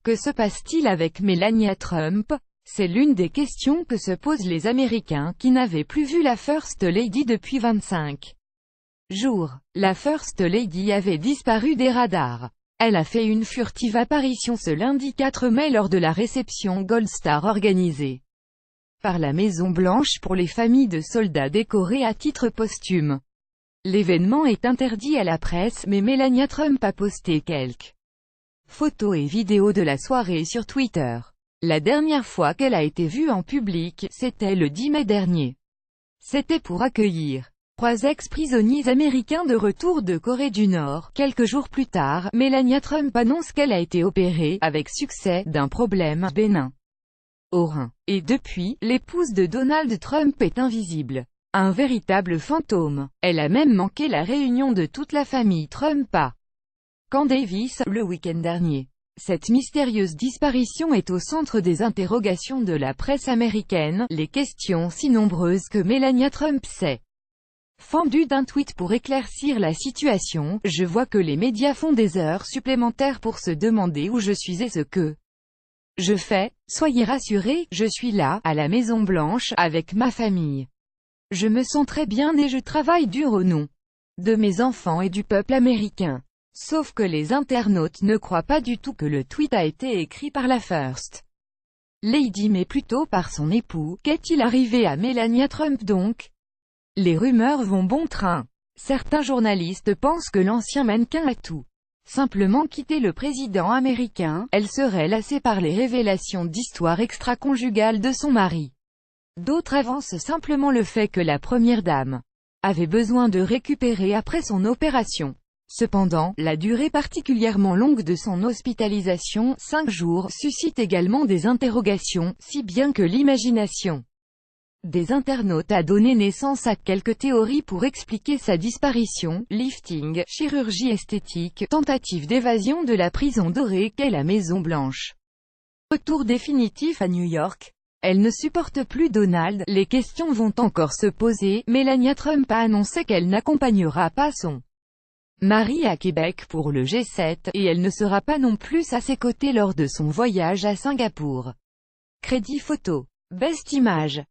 Que se passe-t-il avec Melania Trump? C'est l'une des questions que se posent les Américains qui n'avaient plus vu la First Lady depuis 25 jours. La First Lady avait disparu des radars. Elle a fait une furtive apparition ce lundi 4 mai lors de la réception Gold Star organisée par la Maison-Blanche pour les familles de soldats décorés à titre posthume. L'événement est interdit à la presse, mais Melania Trump a posté quelques photos et vidéos de la soirée sur Twitter. La dernière fois qu'elle a été vue en public, c'était le 10 mai dernier. C'était pour accueillir 3 ex-prisonniers américains de retour de Corée du Nord. Quelques jours plus tard, Melania Trump annonce qu'elle a été opérée, avec succès, d'un problème bénin au rein. Et depuis, l'épouse de Donald Trump est invisible. Un véritable fantôme. Elle a même manqué la réunion de toute la famille Trump à Camp Davis, le week-end dernier. Cette mystérieuse disparition est au centre des interrogations de la presse américaine, les questions si nombreuses que Melania Trump s'est fendue d'un tweet pour éclaircir la situation. Je vois que les médias font des heures supplémentaires pour se demander où je suis et ce que je fais. Soyez rassurés, je suis là, à la Maison-Blanche, avec ma famille. Je me sens très bien et je travaille dur au nom de mes enfants et du peuple américain. Sauf que les internautes ne croient pas du tout que le tweet a été écrit par la First Lady mais plutôt par son époux. Qu'est-il arrivé à Melania Trump donc? Les rumeurs vont bon train. Certains journalistes pensent que l'ancien mannequin a tout simplement quitté le président américain. Elle serait lassée par les révélations d'histoires extra-conjugales de son mari. D'autres avancent simplement le fait que la première dame avait besoin de récupérer après son opération. Cependant, la durée particulièrement longue de son hospitalisation, 5 jours, suscite également des interrogations, si bien que l'imagination des internautes a donné naissance à quelques théories pour expliquer sa disparition: lifting, chirurgie esthétique, tentative d'évasion de la prison dorée qu'est la Maison-Blanche. Retour définitif à New York. Elle ne supporte plus Donald. Les questions vont encore se poser. Melania Trump a annoncé qu'elle n'accompagnera pas son mari à Québec pour le G7, et elle ne sera pas non plus à ses côtés lors de son voyage à Singapour. Crédit photo. Best Image.